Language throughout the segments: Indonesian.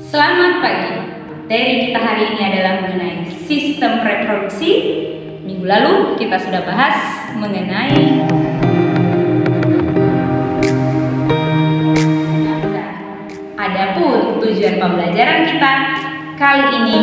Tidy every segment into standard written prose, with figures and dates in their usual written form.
Selamat pagi. Materi kita hari ini adalah mengenai sistem reproduksi. Minggu lalu kita sudah bahas mengenai adapun tujuan pembelajaran kita kali ini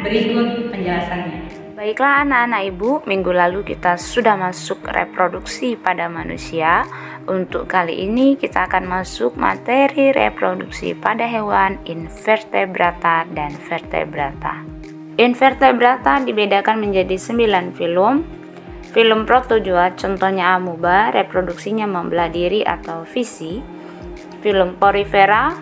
berikut penjelasannya. Baiklah anak-anak ibu, minggu lalu kita sudah masuk reproduksi pada manusia. Untuk kali ini kita akan masuk materi reproduksi pada hewan invertebrata dan vertebrata. Invertebrata dibedakan menjadi 9 filum. Filum protozoa contohnya amuba, reproduksinya membelah diri atau fisi. Filum porifera,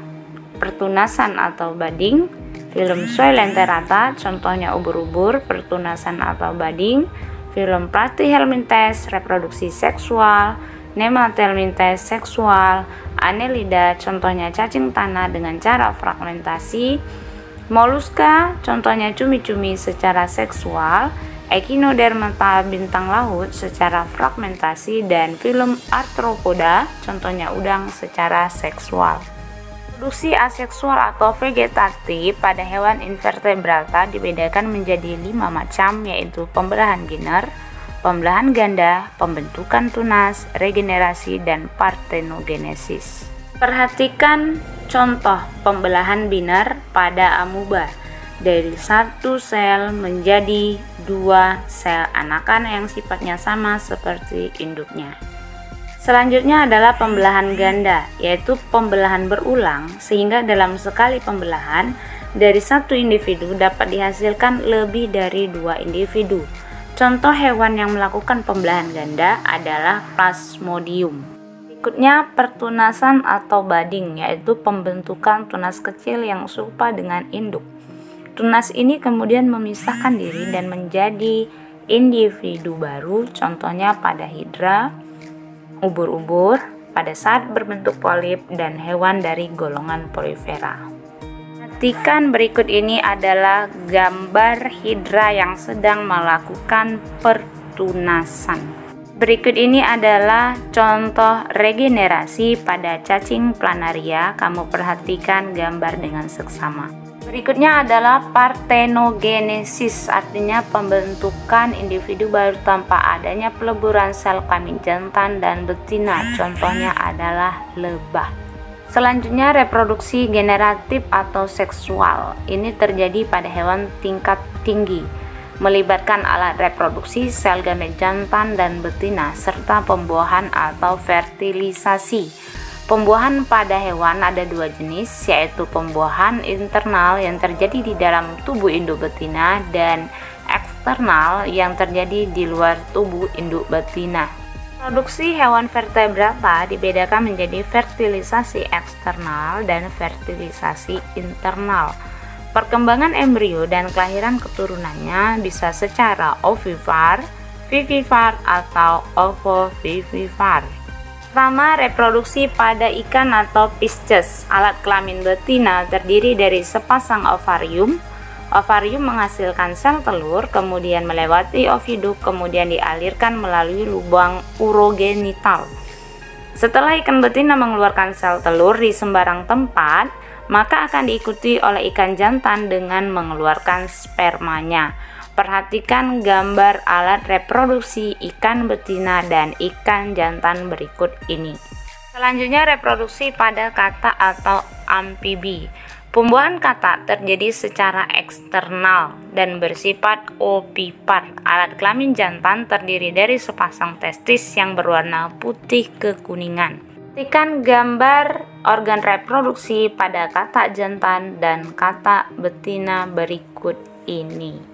pertunasan atau bading. Filum Coelenterata, contohnya ubur-ubur, pertunasan atau bading. Filum Platyhelminthes, reproduksi seksual. Nemathelminthes, seksual. Annelida, contohnya cacing tanah dengan cara fragmentasi. Moluska, contohnya cumi-cumi secara seksual. Echinodermata, bintang laut secara fragmentasi. Dan filum Arthropoda, contohnya udang secara seksual. Reproduksi aseksual atau vegetatif pada hewan invertebrata dibedakan menjadi 5 macam, yaitu pembelahan biner, pembelahan ganda, pembentukan tunas, regenerasi, dan partenogenesis. Perhatikan contoh pembelahan biner pada amuba. Dari 1 sel menjadi 2 sel anakan yang sifatnya sama seperti induknya. Selanjutnya adalah pembelahan ganda, yaitu pembelahan berulang sehingga dalam sekali pembelahan dari satu individu dapat dihasilkan lebih dari 2 individu. Contoh hewan yang melakukan pembelahan ganda adalah Plasmodium. Berikutnya pertunasan atau bading, yaitu pembentukan tunas kecil yang serupa dengan induk. Tunas ini kemudian memisahkan diri dan menjadi individu baru, contohnya pada hidra, ubur-ubur, pada saat berbentuk polip, dan hewan dari golongan porifera. Perhatikan berikut ini adalah gambar hidra yang sedang melakukan pertunasan. Berikut ini adalah contoh regenerasi pada cacing planaria. Kamu perhatikan gambar dengan seksama. Berikutnya adalah partenogenesis, artinya pembentukan individu baru tanpa adanya peleburan sel kelamin jantan dan betina. Contohnya adalah lebah. Selanjutnya reproduksi generatif atau seksual. Ini terjadi pada hewan tingkat tinggi, melibatkan alat reproduksi, sel gamet jantan dan betina, serta pembuahan atau fertilisasi. Pembuahan pada hewan ada 2 jenis, yaitu pembuahan internal yang terjadi di dalam tubuh induk betina dan eksternal yang terjadi di luar tubuh induk betina. Produksi hewan vertebrata dibedakan menjadi fertilisasi eksternal dan fertilisasi internal. Perkembangan embrio dan kelahiran keturunannya bisa secara ovipar, vivipar, atau ovovivipar. Pertama, reproduksi pada ikan atau Pisces. Alat kelamin betina terdiri dari sepasang ovarium. Ovarium menghasilkan sel telur, kemudian melewati oviduk, kemudian dialirkan melalui lubang urogenital. Setelah ikan betina mengeluarkan sel telur di sembarang tempat, maka akan diikuti oleh ikan jantan dengan mengeluarkan spermanya. Perhatikan gambar alat reproduksi ikan betina dan ikan jantan berikut ini. Selanjutnya reproduksi pada katak atau amfibi. Pembuahan katak terjadi secara eksternal dan bersifat ovipar. Alat kelamin jantan terdiri dari sepasang testis yang berwarna putih kekuningan. Perhatikan gambar organ reproduksi pada katak jantan dan katak betina berikut ini.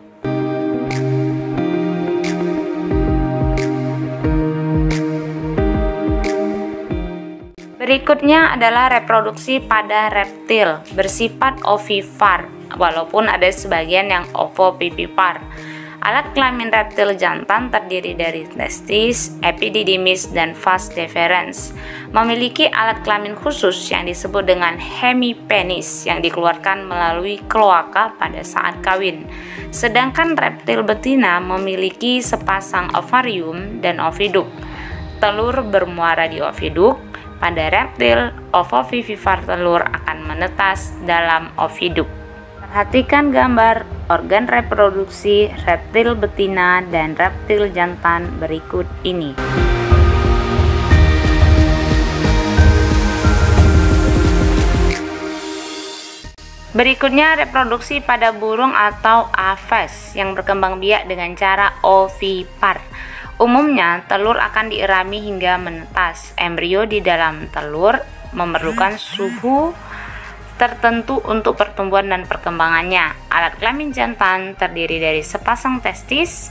Berikutnya adalah reproduksi pada reptil, bersifat ovipar, walaupun ada sebagian yang ovovivipar. Alat kelamin reptil jantan terdiri dari testis, epididymis, dan vas deferens. Memiliki alat kelamin khusus yang disebut dengan hemipenis yang dikeluarkan melalui kloaka pada saat kawin. Sedangkan reptil betina memiliki sepasang ovarium dan oviduk. Telur bermuara di oviduk, pada reptil, ovovivipar telur akan menetas dalam oviduk. Perhatikan gambar organ reproduksi reptil betina dan reptil jantan berikut ini. Berikutnya reproduksi pada burung atau aves yang berkembang biak dengan cara ovipar. Umumnya telur akan dierami hingga menetas. Embrio di dalam telur memerlukan suhu tertentu untuk pertumbuhan dan perkembangannya. Alat kelamin jantan terdiri dari sepasang testis,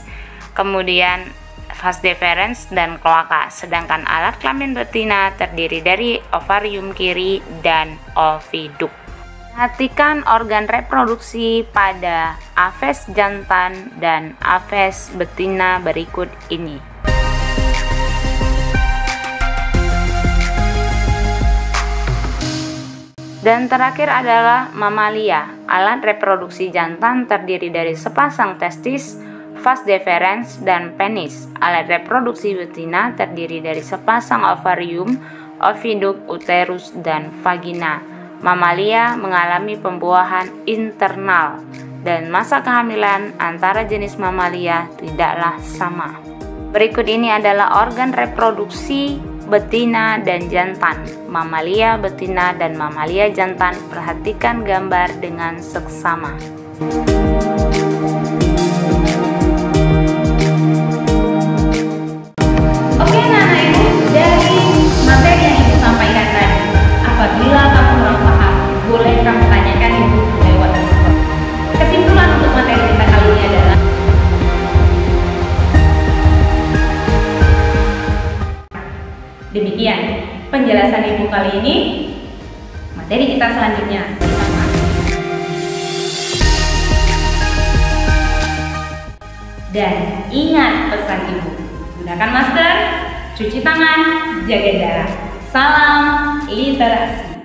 kemudian vas deferens dan kloaka, sedangkan alat kelamin betina terdiri dari ovarium kiri dan oviduk. Perhatikan organ reproduksi pada aves jantan dan aves betina berikut ini. Dan terakhir adalah mamalia. Alat reproduksi jantan terdiri dari sepasang testis, vas deferens, dan penis. Alat reproduksi betina terdiri dari sepasang ovarium, oviduk, uterus, dan vagina. Mamalia mengalami pembuahan internal dan masa kehamilan antara jenis mamalia tidaklah sama. Berikut ini adalah organ reproduksi betina dan jantan, mamalia betina dan mamalia jantan. Perhatikan gambar dengan seksama. Oke Nana Ibu, dari materi yang Ibu sampaikan tadi, apabila kamu kurang paham, boleh kamu tanyakan Ibu lewat Discord. Kesimpulan untuk materi kita kali ini adalah demikian penjelasan Ibu kali ini. Materi kita selanjutnya bersama. Dan ingat pesan Ibu, gunakan masker, cuci tangan, jaga jarak. Salam literasi.